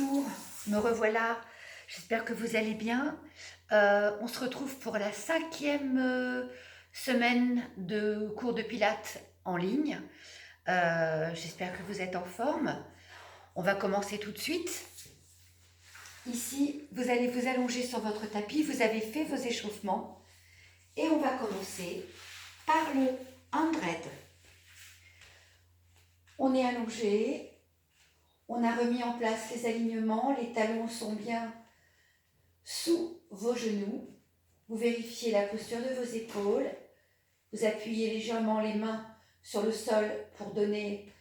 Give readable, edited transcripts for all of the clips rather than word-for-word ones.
Bonjour, me revoilà. J'espère que vous allez bien. On se retrouve pour la cinquième semaine de cours de pilates en ligne. J'espère que vous êtes en forme. On va commencer tout de suite. Ici, vous allez vous allonger sur votre tapis. Vous avez fait vos échauffements. Et on va commencer par le 100. On est allongé. On a remis en place les alignements. Les talons sont bien sous vos genoux. Vous vérifiez la posture de vos épaules. Vous appuyez légèrement les mains sur le sol pour donner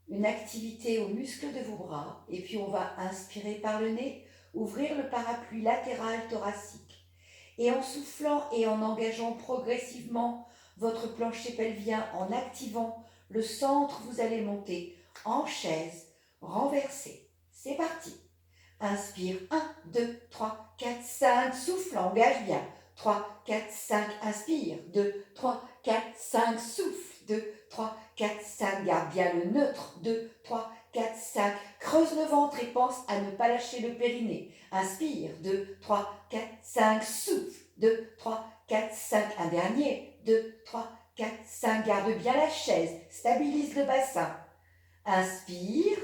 une activité aux muscles de vos bras. Et puis on va inspirer par le nez, ouvrir le parapluie latéral thoracique. Et en soufflant et en engageant progressivement votre plancher pelvien, en activant le centre, vous allez monter en chaise renversée. C'est parti. Inspire, 1, 2, 3, 4, 5, souffle, engage bien. 3, 4, 5, inspire. 2, 3, 4, 5, souffle. 2, 3, 4, 5, garde bien le neutre. 2, 3, 4, 5, creuse le ventre et pense à ne pas lâcher le périnée. Inspire, 2, 3, 4, 5, souffle. 2, 3, 4, 5, un dernier. 2, 3, 4, 5, garde bien la chaise, stabilise le bassin. Inspire.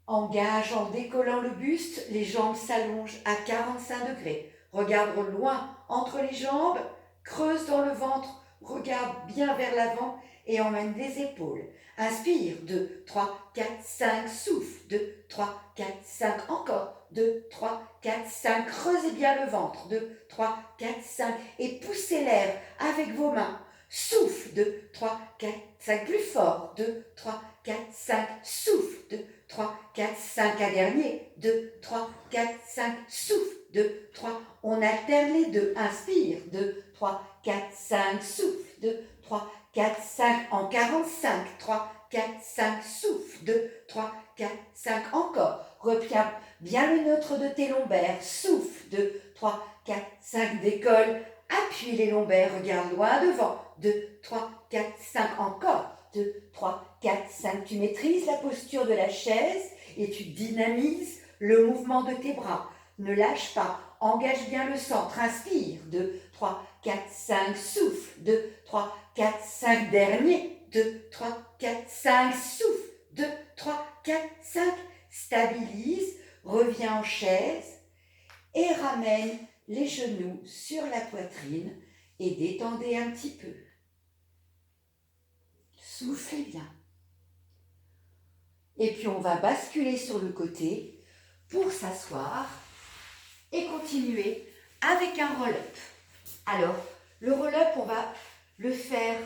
Engage en décollant le buste, les jambes s'allongent à 45 degrés. Regarde loin entre les jambes, creuse dans le ventre, regarde bien vers l'avant et emmène les épaules. Inspire, 2, 3, 4, 5, souffle, 2, 3, 4, 5, encore, 2, 3, 4, 5, creusez bien le ventre, 2, 3, 4, 5 et poussez l'air avec vos mains. Souffle, 2, 3, 4, 5, plus fort, 2, 3, 4, 5, souffle, 2, 3, 4, 5, un dernier, 2, 3, 4, 5, souffle, 2, 3, on alterne les deux, inspire, 2, 3, 4, 5, souffle, 2, 3, 4, 5, en 45, 3, 4, 5, souffle, 2, 3, 4, 5, encore, retiens bien le neutre de tes lombaires, souffle, 2, 3, 4, 5, décolle, appuie les lombaires, regarde loin devant, 2, 3, 4, 5, encore, 2, 3, 4, 5, tu maîtrises la posture de la chaise et tu dynamises le mouvement de tes bras. Ne lâche pas, engage bien le centre, inspire, 2, 3, 4, 5, souffle, 2, 3, 4, 5, dernier, 2, 3, 4, 5, souffle, 2, 3, 4, 5, stabilise, reviens en chaise et ramène les genoux sur la poitrine et détendez un petit peu. Soufflez bien. Et puis on va basculer sur le côté pour s'asseoir et continuer avec un roll-up. Alors, le roll-up, on va le faire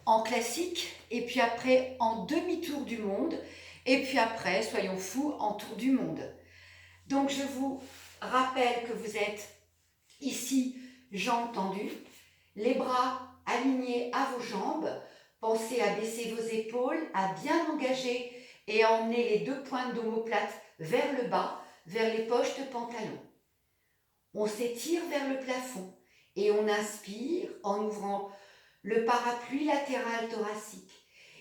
en classique et puis après en demi-tour du monde et puis après, soyons fous, en tour du monde. Donc je vous rappelle que vous êtes ici, jambes tendues, les bras alignés à vos jambes. Pensez à baisser vos épaules, à bien engager et à emmener les deux pointes d'omoplate vers le bas, vers les poches de pantalon. On s'étire vers le plafond et on inspire en ouvrant le parapluie latéral thoracique.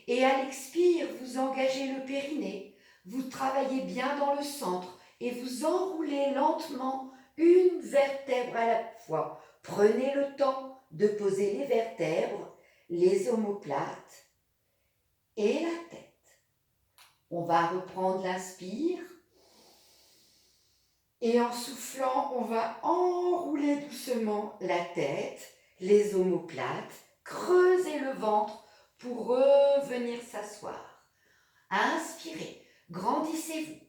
Et à l'expire, vous engagez le périnée, vous travaillez bien dans le centre et vous enroulez lentement une vertèbre à la fois. Prenez le temps de poser les vertèbres, les omoplates et la tête. On va reprendre l'inspire et en soufflant, on va enrouler doucement la tête, les omoplates, creuser le ventre pour revenir s'asseoir. Inspirez, grandissez-vous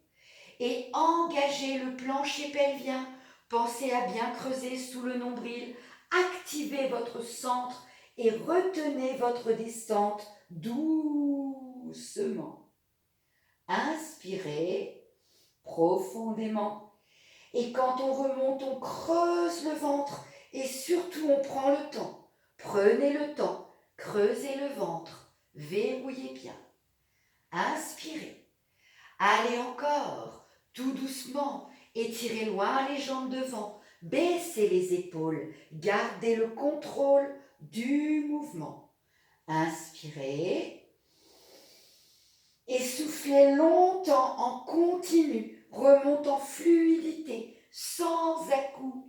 et engagez le plancher pelvien. Pensez à bien creuser sous le nombril, activez votre centre et retenez votre descente doucement. Inspirez profondément et quand on remonte, on creuse le ventre et surtout on prend le temps. Prenez le temps, creusez le ventre, verrouillez bien. Inspirez. Allez encore, tout doucement, étirez loin les jambes devant, baissez les épaules, gardez le contrôle du mouvement. Inspirez Et soufflez longtemps en continu, remonte en fluidité, sans à-coups,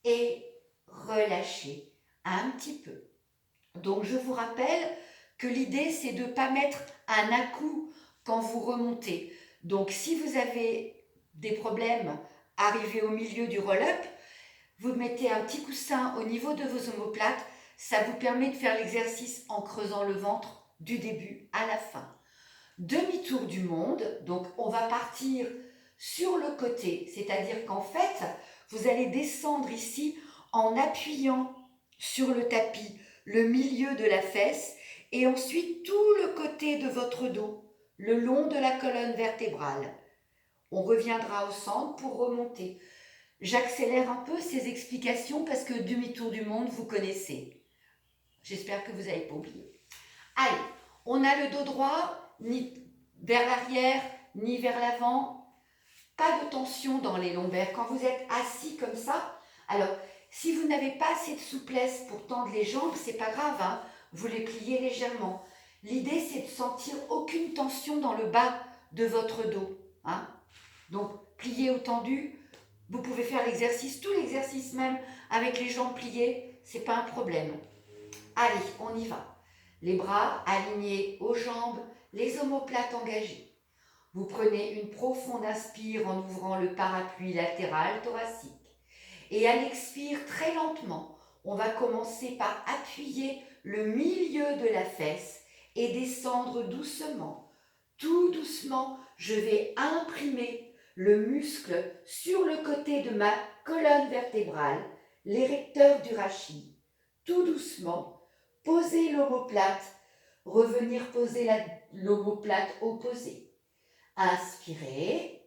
et relâchez un petit peu. Donc je vous rappelle que l'idée c'est de ne pas mettre un à-coup quand vous remontez. Donc si vous avez des problèmes arrivés au milieu du roll-up, vous mettez un petit coussin au niveau de vos omoplates, ça vous permet de faire l'exercice en creusant le ventre du début à la fin. Demi-tour du monde, donc on va partir sur le côté, c'est-à-dire qu'en fait, vous allez descendre ici en appuyant sur le tapis, le milieu de la fesse et ensuite tout le côté de votre dos, le long de la colonne vertébrale. On reviendra au centre pour remonter. J'accélère un peu ces explications parce que demi-tour du monde, vous connaissez. J'espère que vous n'avez pas oublié. Allez, on a le dos droit, ni vers l'arrière, ni vers l'avant. Pas de tension dans les lombaires. Quand vous êtes assis comme ça, alors si vous n'avez pas assez de souplesse pour tendre les jambes, c'est pas grave, hein, vous les pliez légèrement. L'idée, c'est de sentir aucune tension dans le bas de votre dos. Hein. Donc, plié ou tendu, vous pouvez faire l'exercice, tout l'exercice même avec les jambes pliées, c'est pas un problème. Allez, on y va. Les bras alignés aux jambes, les omoplates engagées. Vous prenez une profonde inspire en ouvrant le parapluie latéral thoracique. Et à l'expire, très lentement, on va commencer par appuyer le milieu de la fesse et descendre doucement. Tout doucement, je vais imprimer le muscle sur le côté de ma colonne vertébrale, l'érecteur du rachis. Tout doucement, posez l'omoplate, revenir poser l'omoplate opposée. Inspirez,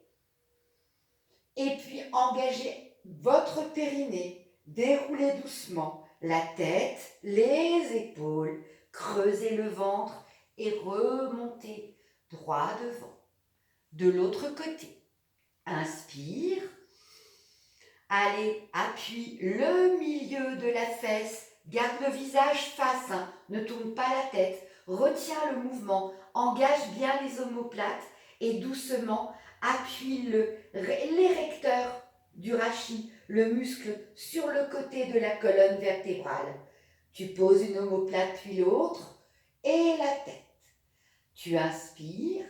et puis engagez votre périnée, déroulez doucement la tête, les épaules, creusez le ventre et remontez droit devant. De l'autre côté, inspire, allez, appuie le milieu de la fesse, garde le visage face, hein, ne tourne pas la tête, retiens le mouvement, engage bien les omoplates et doucement appuie l'érecteur du rachis, le muscle sur le côté de la colonne vertébrale. Tu poses une omoplate puis l'autre et la tête. Tu inspires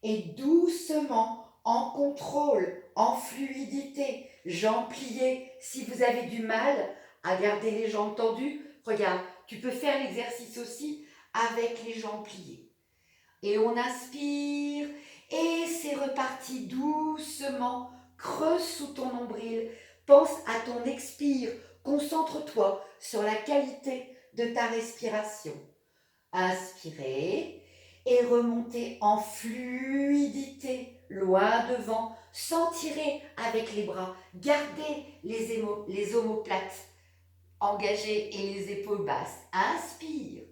et doucement, en contrôle, en fluidité, jambes pliées. Si vous avez du mal à garder les jambes tendues, regarde, tu peux faire l'exercice aussi avec les jambes pliées. Et on inspire et c'est reparti doucement. Creuse sous ton nombril, pense à ton expire, concentre-toi sur la qualité de ta respiration. Inspirez et remontez en fluidité, loin devant, sans tirer avec les bras. Gardez les omoplates engagées et les épaules basses. Inspire.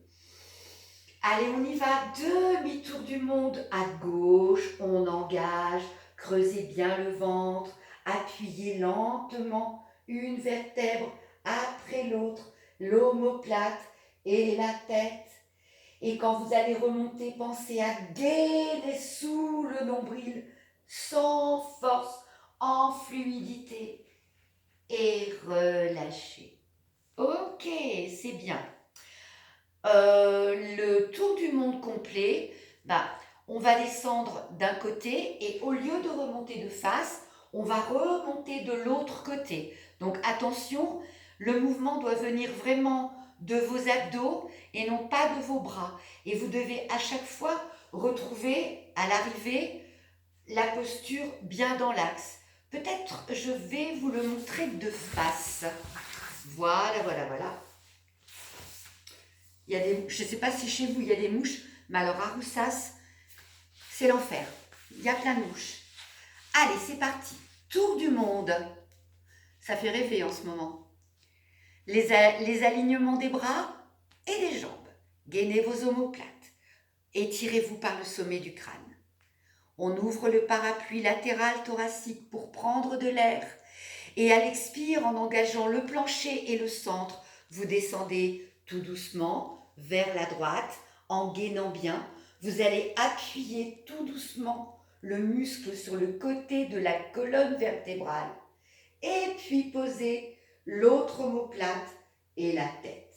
Allez, on y va, demi-tour du monde à gauche, on engage, creusez bien le ventre, appuyez lentement une vertèbre après l'autre, l'omoplate et la tête. Et quand vous allez remonter, pensez à gainer sous le nombril, sans force, en fluidité, et relâchez. Ok, c'est bien. Le tour du monde complet, on va descendre d'un côté et au lieu de remonter de face, on va remonter de l'autre côté. Donc attention, le mouvement doit venir vraiment de vos abdos et non pas de vos bras. Et vous devez à chaque fois retrouver à l'arrivée la posture bien dans l'axe. Peut-être je vais vous le montrer de face. Voilà, voilà, voilà. Il y a je ne sais pas si chez vous il y a des mouches, mais alors à Roussas, c'est l'enfer. Il y a plein de mouches. Allez, c'est parti. Tour du monde. Ça fait rêver en ce moment. Les alignements des bras et des jambes. Gainez vos omoplates. Étirez-vous par le sommet du crâne. On ouvre le parapluie latéral thoracique pour prendre de l'air. Et à l'expire, en engageant le plancher et le centre, vous descendez tout doucement vers la droite en gainant bien. Vous allez appuyer tout doucement le muscle sur le côté de la colonne vertébrale et puis poser l'autre omoplate et la tête.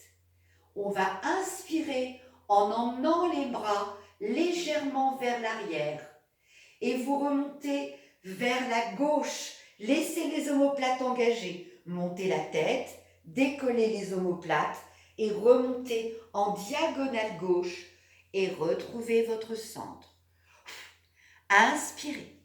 On va inspirer en emmenant les bras légèrement vers l'arrière et vous remontez vers la gauche. Laissez les omoplates engagées. Montez la tête, décollez les omoplates et remontez en diagonale gauche et retrouvez votre centre. Inspirez.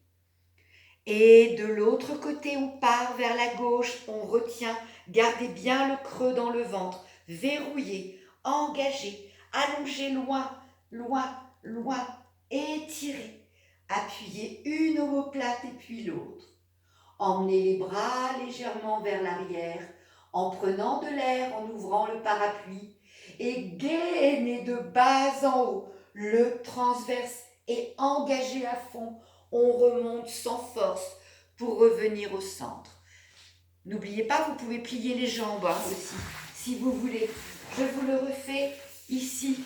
Et de l'autre côté, on part vers la gauche, on retient. Gardez bien le creux dans le ventre. Verrouillez, engagez, allongez loin, loin, loin, étirez. Appuyez une omoplate et puis l'autre. Emmenez les bras légèrement vers l'arrière en prenant de l'air, en ouvrant le parapluie et gainez de bas en haut. Le transverse est engagé à fond. On remonte sans force pour revenir au centre. N'oubliez pas, vous pouvez plier les jambes aussi, si vous voulez. Je vous le refais ici,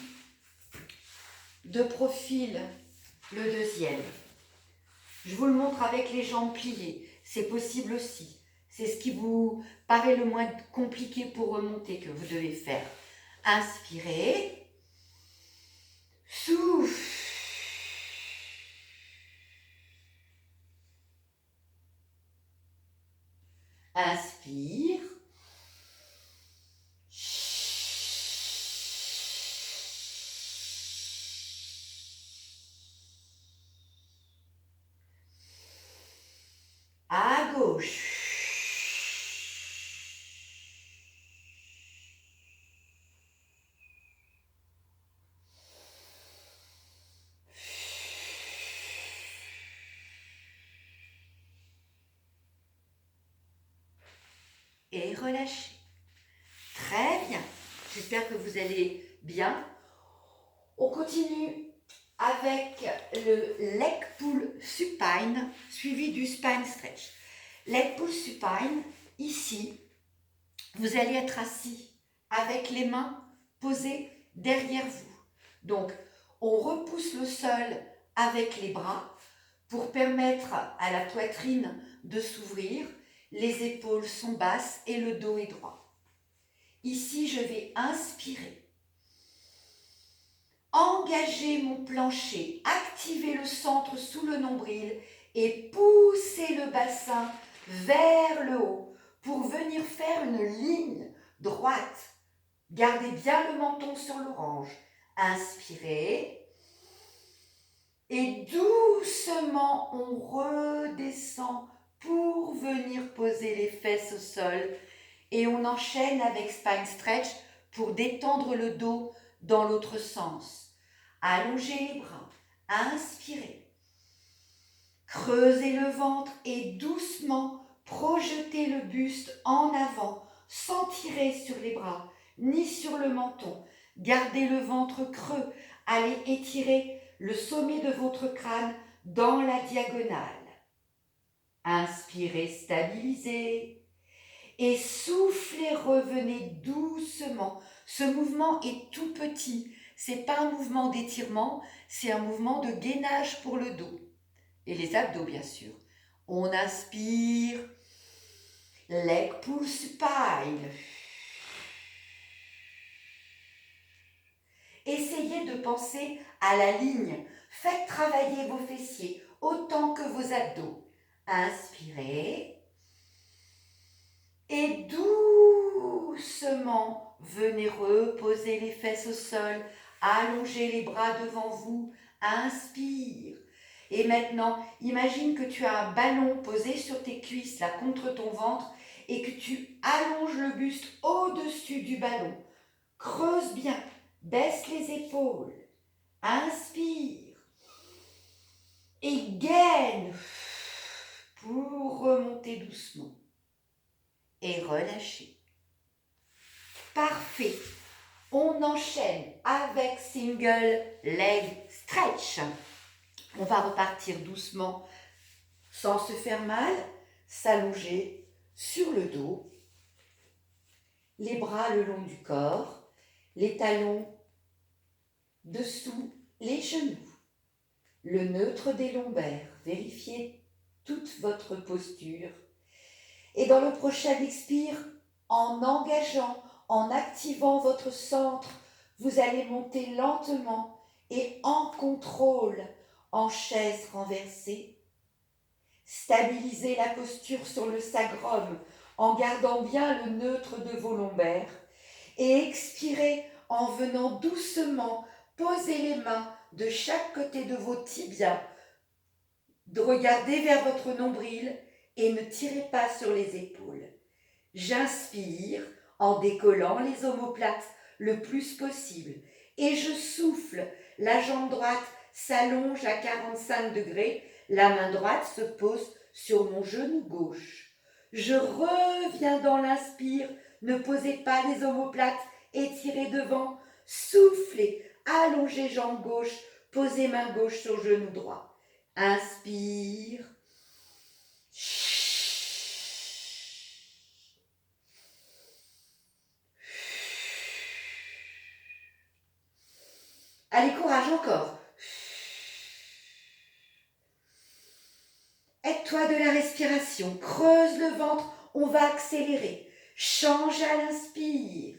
de profil, le deuxième. Je vous le montre avec les jambes pliées. C'est possible aussi. C'est ce qui vous paraît le moins compliqué pour remonter que vous devez faire. Inspirez. Souffle. Inspire. À gauche. Et relâchez. Très bien. J'espère que vous allez bien. On continue avec le leg pull supine suivi du spine stretch. Leg pull supine, ici, vous allez être assis avec les mains posées derrière vous. Donc, on repousse le sol avec les bras pour permettre à la poitrine de s'ouvrir. Les épaules sont basses et le dos est droit. Ici, je vais inspirer. Engagez mon plancher, activez le centre sous le nombril et poussez le bassin vers le haut pour venir faire une ligne droite. Gardez bien le menton sur l'orange. Inspirez. Et doucement, on redescend pour venir poser les fesses au sol. Et on enchaîne avec spine stretch pour détendre le dos dans l'autre sens. Allongez les bras. Inspirez. Creusez le ventre et doucement projetez le buste en avant, sans tirer sur les bras ni sur le menton. Gardez le ventre creux. Allez étirer le sommet de votre crâne dans la diagonale. Inspirez, stabilisez. Et soufflez, revenez doucement. Ce mouvement est tout petit. Ce n'est pas un mouvement d'étirement, c'est un mouvement de gainage pour le dos. Et les abdos, bien sûr. On inspire. Leg pull supine. Essayez de penser à la ligne. Faites travailler vos fessiers autant que vos abdos. Inspirez. Et doucement, venez reposer les fesses au sol. Allongez les bras devant vous. Inspire. Et maintenant, imagine que tu as un ballon posé sur tes cuisses, là, contre ton ventre, et que tu allonges le buste au-dessus du ballon. Creuse bien. Baisse les épaules. Inspire. Et gaine pour remonter doucement. Et relâcher. Parfait. On enchaîne avec single leg stretch. On va repartir doucement sans se faire mal. S'allonger sur le dos. Les bras le long du corps. Les talons dessous les genoux, le neutre des lombaires. Vérifiez toute votre posture. Et dans le prochain expire, en engageant, en activant votre centre, vous allez monter lentement et en contrôle, en chaise renversée. Stabilisez la posture sur le sacrum en gardant bien le neutre de vos lombaires et expirez en venant doucement poser les mains de chaque côté de vos tibias. Regardez vers votre nombril et ne tirez pas sur les épaules. J'inspire en décollant les omoplates le plus possible et je souffle. La jambe droite s'allonge à 45 degrés, la main droite se pose sur mon genou gauche. Je reviens dans l'inspire, ne posez pas les omoplates, étirez devant, soufflez, allongez jambe gauche, posez main gauche sur genou droit. Inspire. Allez, courage encore. Aide-toi de la respiration, creuse le ventre, on va accélérer. Change à l'inspire,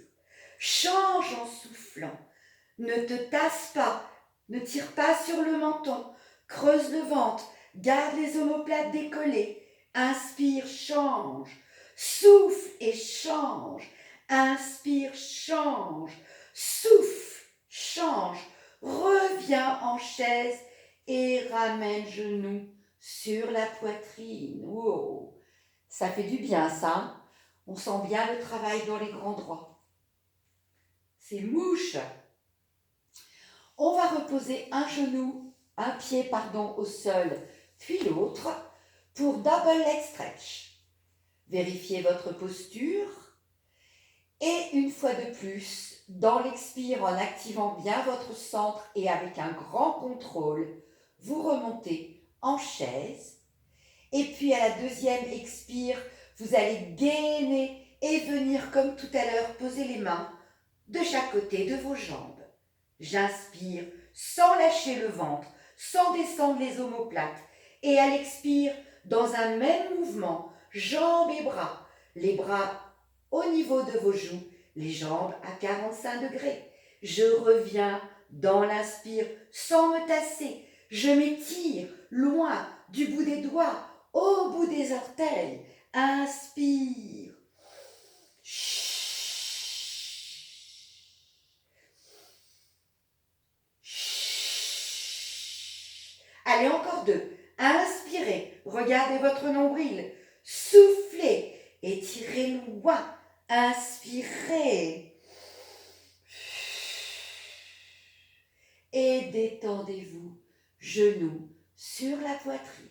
change en soufflant. Ne te tasse pas, ne tire pas sur le menton, creuse le ventre, garde les omoplates décollées. Inspire, change, souffle et change. Inspire, change, souffle, change. Reviens en chaise et ramène genoux sur la poitrine. Wow. Ça fait du bien ça. On sent bien le travail dans les grands droits. C'est mouche. On va reposer un pied au sol, puis l'autre pour double leg stretch. Vérifiez votre posture et une fois de plus, dans l'expire en activant bien votre centre et avec un grand contrôle, vous remontez en chaise. Et puis à la deuxième expire, vous allez gainer et venir comme tout à l'heure poser les mains de chaque côté de vos jambes. J'inspire sans lâcher le ventre, sans descendre les omoplates. Et à l'expire, dans un même mouvement, jambes et bras. Les bras au niveau de vos joues, les jambes à 45 degrés. Je reviens dans l'inspire sans me tasser. Je m'étire loin du bout des doigts, au bout des orteils. Inspire. Allez, encore deux. Inspirez, regardez votre nombril. Soufflez, étirez loin. Inspirez. Et détendez-vous, genoux sur la poitrine.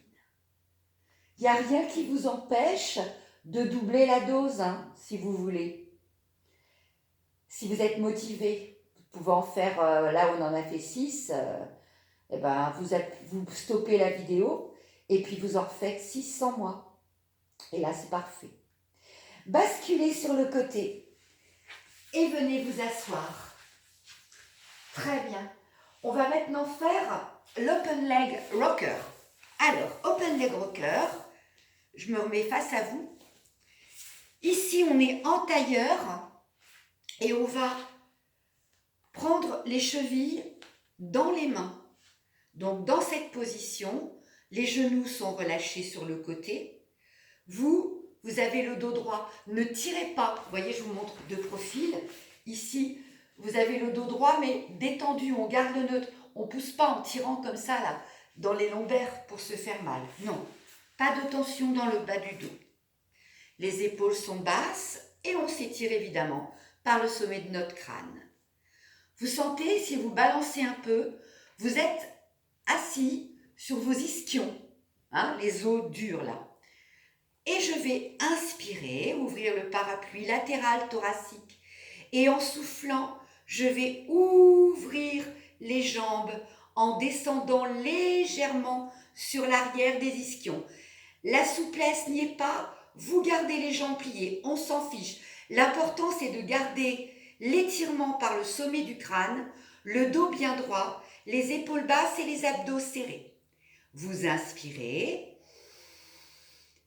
Il n'y a rien qui vous empêche de doubler la dose, si vous voulez. Si vous êtes motivé, vous pouvez en faire, là on en a fait 6, vous stoppez la vidéo et puis vous en refaites 6 sans moi. Et là c'est parfait. Basculez sur le côté et venez vous asseoir. Très bien. On va maintenant faire l'open leg rocker. Alors, open leg rocker, je me remets face à vous. Ici, on est en tailleur et on va prendre les chevilles dans les mains. Donc, dans cette position, les genoux sont relâchés sur le côté. Vous avez le dos droit. Ne tirez pas. Vous voyez, je vous montre de profil. Ici, vous avez le dos droit, mais détendu. On garde le neutre. On ne pousse pas en tirant comme ça, là, dans les lombaires pour se faire mal. Non, pas de tension dans le bas du dos. Les épaules sont basses et on s'étire évidemment par le sommet de notre crâne. Vous sentez, si vous balancez un peu, vous êtes assis sur vos ischions, les os durs là. Et je vais inspirer, ouvrir le parapluie latéral thoracique. Et en soufflant, je vais ouvrir les jambes en descendant légèrement sur l'arrière des ischions. La souplesse n'y est pas, vous gardez les jambes pliées, on s'en fiche. L'important c'est de garder l'étirement par le sommet du crâne, le dos bien droit, les épaules basses et les abdos serrés. Vous inspirez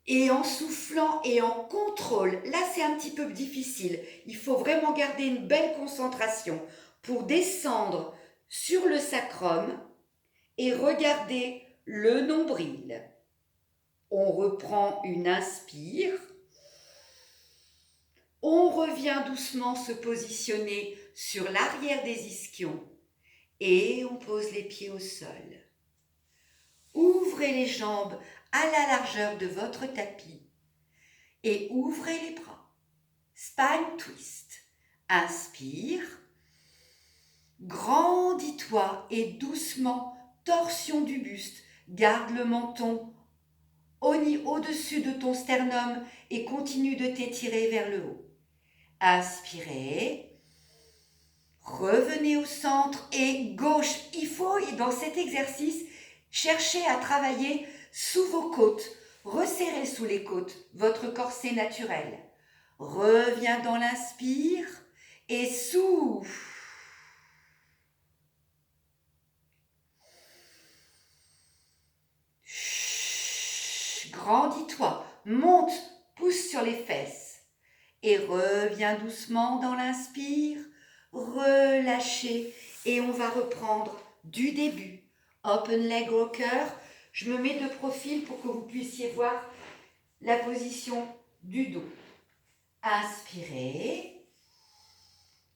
et en soufflant et en contrôle, là c'est un petit peu difficile, il faut vraiment garder une belle concentration pour descendre sur le sacrum et regarder le nombril. On reprend une inspire. On revient doucement se positionner sur l'arrière des ischions et on pose les pieds au sol. Ouvrez les jambes à la largeur de votre tapis et ouvrez les bras. Spine twist. Inspire. Grandis-toi et doucement, torsion du buste. Garde le menton au-dessus de ton sternum et continue de t'étirer vers le haut. Inspirez. Revenez au centre et gauche. Il faut, dans cet exercice, chercher à travailler sous vos côtes. Resserrez sous les côtes votre corset naturel. Reviens dans l'inspire et souffle. Grandis-toi, monte, pousse sur les fesses et reviens doucement dans l'inspire, relâchez et on va reprendre du début. Open leg rocker, je me mets de profil pour que vous puissiez voir la position du dos. Inspirez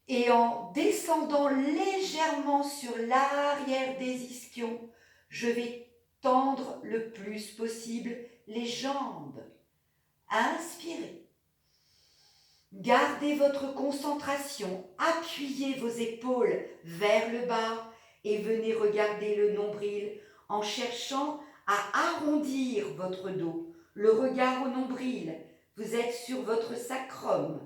et en descendant légèrement sur l'arrière des ischions, je vais tendre le plus possible les jambes. Inspirez. Gardez votre concentration, appuyez vos épaules vers le bas et venez regarder le nombril en cherchant à arrondir votre dos. Le regard au nombril, vous êtes sur votre sacrum.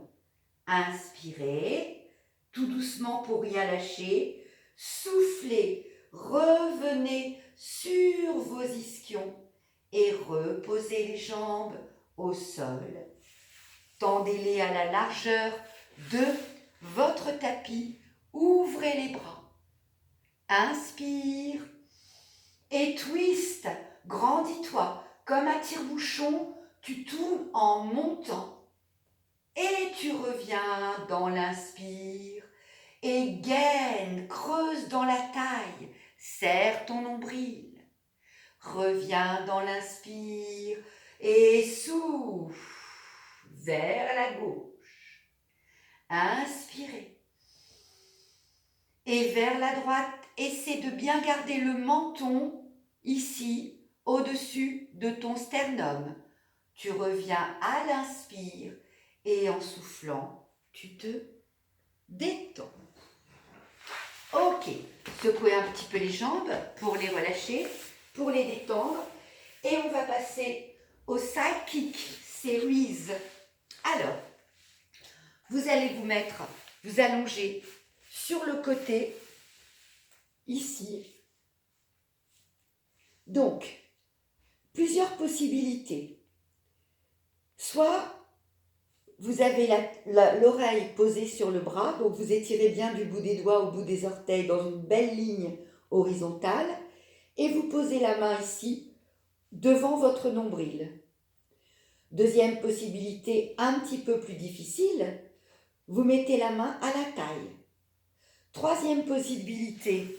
Inspirez, tout doucement pour rien lâcher. Soufflez, revenez sur vos ischions et reposez les jambes au sol. Tendez-les à la largeur de votre tapis. Ouvrez les bras. Inspire et twist. Grandis-toi. Comme un tire-bouchon, tu tournes en montant. Et tu reviens dans l'inspire. Et gaine, creuse dans la taille. Serre ton nombril. Reviens dans l'inspire et souffle vers la gauche. Inspirez. Et vers la droite, essaie de bien garder le menton ici, au-dessus de ton sternum. Tu reviens à l'inspire et en soufflant, tu te détends. Ok, secouez un petit peu les jambes pour les relâcher, pour les détendre. Et on va passer au side kick series. Alors, vous allez vous allonger sur le côté, ici. Donc, plusieurs possibilités. Soit vous avez l'oreille posée sur le bras, donc vous étirez bien du bout des doigts au bout des orteils dans une belle ligne horizontale, et vous posez la main ici, devant votre nombril. Deuxième possibilité, un petit peu plus difficile, vous mettez la main à la taille. Troisième possibilité,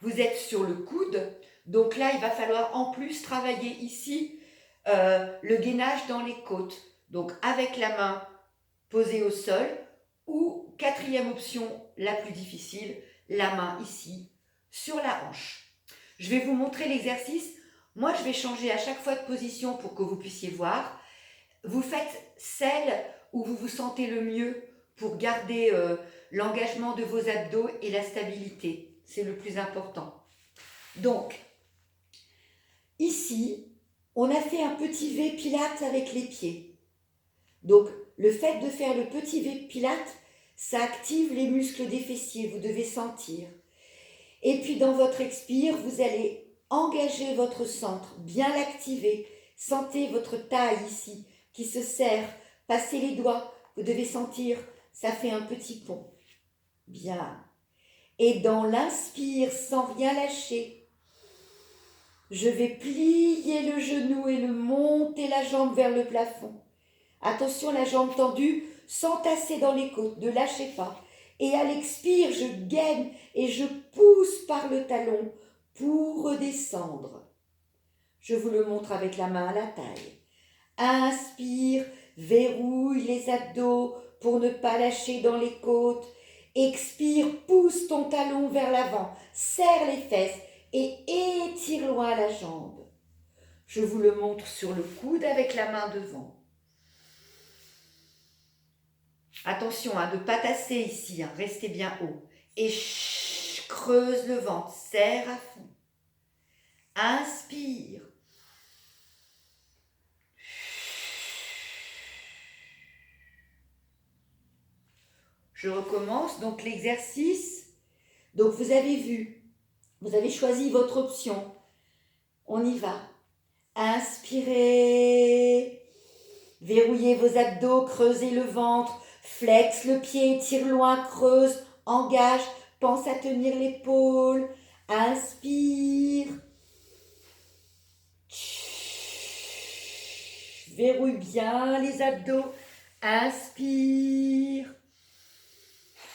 vous êtes sur le coude, donc là il va falloir en plus travailler ici le gainage dans les côtes. Donc avec la main posée au sol, ou quatrième option la plus difficile, la main ici sur la hanche. Je vais vous montrer l'exercice. Moi je vais changer à chaque fois de position pour que vous puissiez voir. Vous faites celle où vous vous sentez le mieux pour garder l'engagement de vos abdos et la stabilité. C'est le plus important. Donc, ici, on a fait un petit V Pilates avec les pieds. Donc, le fait de faire le petit V Pilates, ça active les muscles des fessiers, vous devez sentir. Et puis, dans votre expire, vous allez engager votre centre, bien l'activer. Sentez votre taille ici, qui se serre. Passez les doigts, vous devez sentir, ça fait un petit pont. Bien. Et dans l'inspire, sans rien lâcher, je vais plier le genou et le monter la jambe vers le plafond. Attention, la jambe tendue, s'entasser dans les côtes, ne lâchez pas. Et à l'expire, je gaine et je pousse par le talon pour redescendre. Je vous le montre avec la main à la taille. Inspire, verrouille les abdos pour ne pas lâcher dans les côtes. Expire, pousse ton talon vers l'avant, serre les fesses et étire loin la jambe. Je vous le montre sur le coude avec la main devant. Attention de ne pas tasser ici, restez bien haut. Et creuse le ventre, serre à fond. Inspire. Je recommence donc l'exercice. Donc vous avez vu, vous avez choisi votre option. On y va. Inspirez. Verrouillez vos abdos, creusez le ventre. Flex le pied, tire loin, creuse, engage, pense à tenir l'épaule. Inspire. Verrouille bien les abdos. Inspire.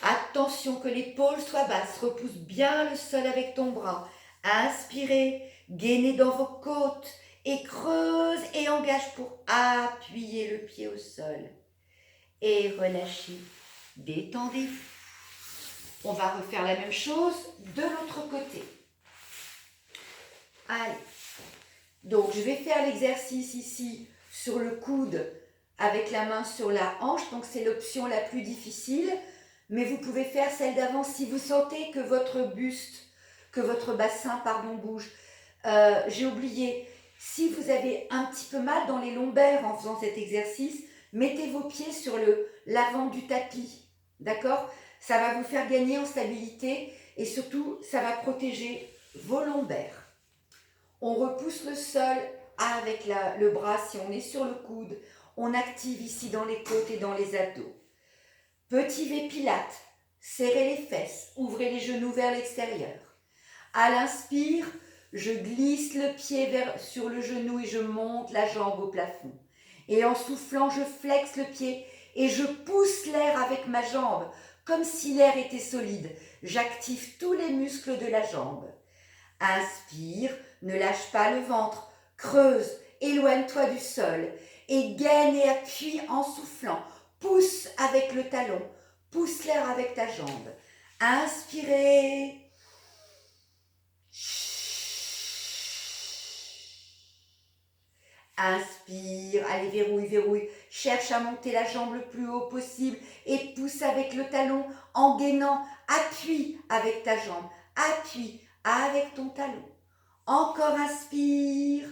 Attention que l'épaule soit basse. Repousse bien le sol avec ton bras. Inspirez. Gainez dans vos côtes. Et creuse et engage pour appuyer le pied au sol. Et relâchez. Détendez-vous. On va refaire la même chose de l'autre côté. Allez. Donc, je vais faire l'exercice ici sur le coude avec la main sur la hanche. Donc, c'est l'option la plus difficile. Mais vous pouvez faire celle d'avant si vous sentez que votre buste, que votre bassin, bouge. J'ai oublié, si vous avez un petit peu mal dans les lombaires en faisant cet exercice, mettez vos pieds sur l'avant du tapis. D'accord ? Ça va vous faire gagner en stabilité et surtout, ça va protéger vos lombaires. On repousse le sol avec le bras si on est sur le coude. On active ici dans les côtes et dans les abdos. Petit V Pilates, serrez les fesses, ouvrez les genoux vers l'extérieur. À l'inspire, je glisse le pied sur le genou et je monte la jambe au plafond. Et en soufflant, je flexe le pied et je pousse l'air avec ma jambe, comme si l'air était solide. J'active tous les muscles de la jambe. Inspire, ne lâche pas le ventre, creuse, éloigne-toi du sol et gaine et appuie en soufflant. Pousse avec le talon, pousse l'air avec ta jambe. Inspirez. Inspire, allez, verrouille, verrouille. Cherche à monter la jambe le plus haut possible et pousse avec le talon en gainant. Appuie avec ta jambe, appuie avec ton talon. Encore inspire.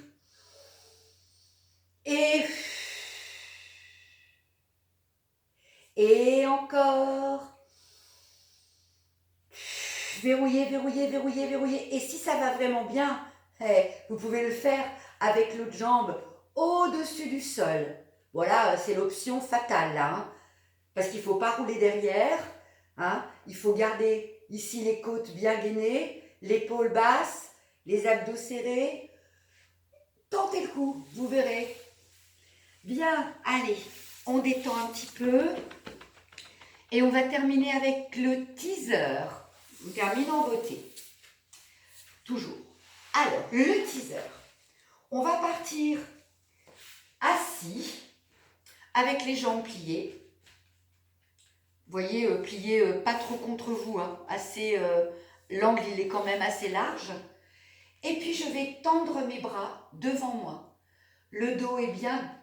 Et encore. Verrouillez, verrouillez, verrouillez, verrouillez. Et si ça va vraiment bien, vous pouvez le faire avec l'autre jambe au-dessus du sol. Voilà, c'est l'option fatale là. Parce qu'il ne faut pas rouler derrière. Il faut garder ici les côtes bien gainées, l'épaule basse, les abdos serrés. Tentez le coup, vous verrez. Bien, allez, on détend un petit peu. Et on va terminer avec le teaser. On termine en beauté. Toujours. Alors, le teaser. On va partir assis, avec les jambes pliées. Vous voyez, pliées pas trop contre vous. L'angle, il est quand même assez large. Et puis, je vais tendre mes bras devant moi. Le dos est bien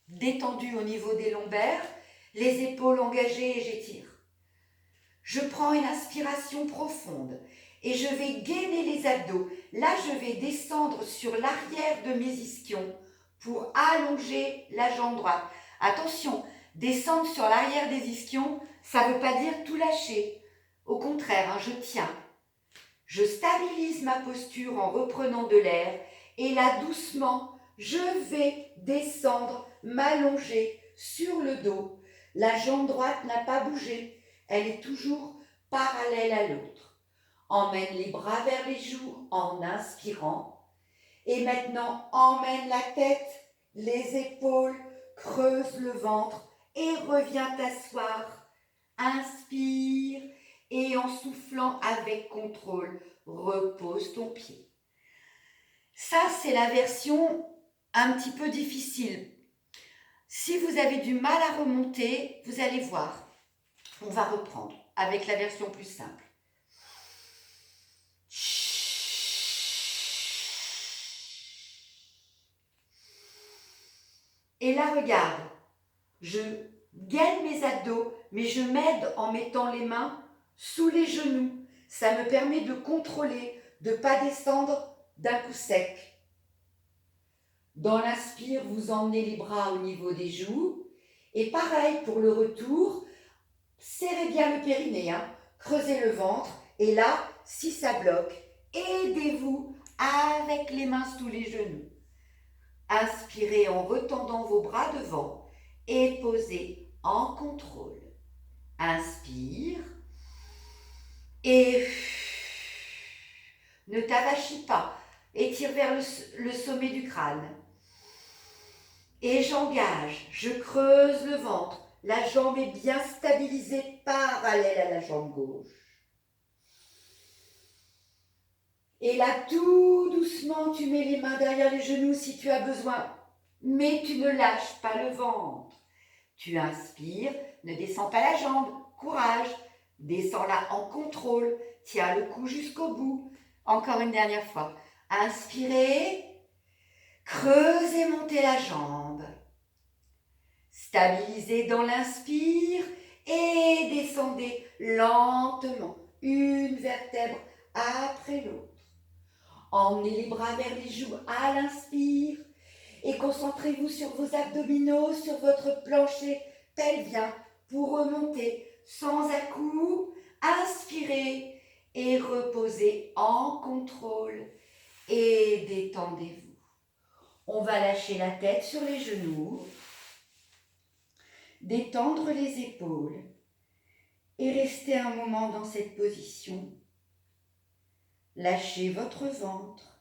détendu au niveau des lombaires. Les épaules engagées et j'étire. Je prends une inspiration profonde et je vais gainer les abdos. Là, je vais descendre sur l'arrière de mes ischions pour allonger la jambe droite. Attention, descendre sur l'arrière des ischions, ça ne veut pas dire tout lâcher. Au contraire, je tiens. Je stabilise ma posture en reprenant de l'air et là, doucement, je vais descendre, m'allonger sur le dos. La jambe droite n'a pas bougé. Elle est toujours parallèle à l'autre. Emmène les bras vers les joues en inspirant. Et maintenant, emmène la tête, les épaules, creuse le ventre et reviens t'asseoir. Inspire et en soufflant avec contrôle, repose ton pied. Ça, c'est la version un petit peu difficile. Si vous avez du mal à remonter, vous allez voir. On va reprendre avec la version plus simple. Et là, regarde, je gaine mes abdos, mais je m'aide en mettant les mains sous les genoux. Ça me permet de contrôler, de ne pas descendre d'un coup sec. Dans l'inspire, vous emmenez les bras au niveau des joues. Et pareil, pour le retour, serrez bien le périnée, creusez le ventre. Et là, si ça bloque, aidez-vous avec les mains sous les genoux. Inspirez en retendant vos bras devant et posez en contrôle. Inspire et ne t'avachis pas. Étire vers le sommet du crâne. Et j'engage, je creuse le ventre. La jambe est bien stabilisée parallèle à la jambe gauche. Et là, tout doucement, tu mets les mains derrière les genoux si tu as besoin. Mais tu ne lâches pas le ventre. Tu inspires, ne descends pas la jambe, courage. Descends-la en contrôle, tiens le cou jusqu'au bout. Encore une dernière fois. Inspirez, creusez, montez la jambe. Stabilisez dans l'inspire et descendez lentement, une vertèbre après l'autre. Emmenez les bras vers les joues à l'inspire et concentrez-vous sur vos abdominaux, sur votre plancher pelvien pour remonter sans à-coups. Inspirez et reposez en contrôle et détendez-vous. On va lâcher la tête sur les genoux, détendre les épaules et rester un moment dans cette position. Lâchez votre ventre.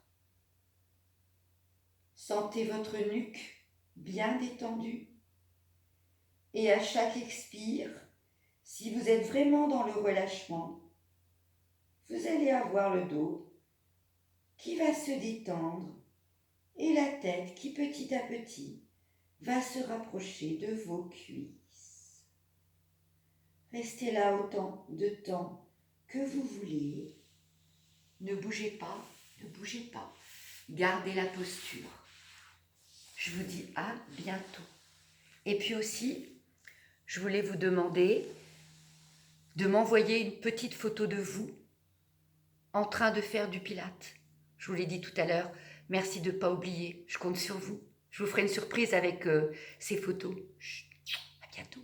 Sentez votre nuque bien détendue. Et à chaque expire, si vous êtes vraiment dans le relâchement, vous allez avoir le dos qui va se détendre et la tête qui petit à petit va se rapprocher de vos cuisses. Restez là autant de temps que vous voulez. Ne bougez pas, ne bougez pas. Gardez la posture. Je vous dis à bientôt. Et puis aussi, je voulais vous demander de m'envoyer une petite photo de vous en train de faire du Pilates. Je vous l'ai dit tout à l'heure, merci de ne pas oublier, je compte sur vous. Je vous ferai une surprise avec ces photos. Chut, à bientôt.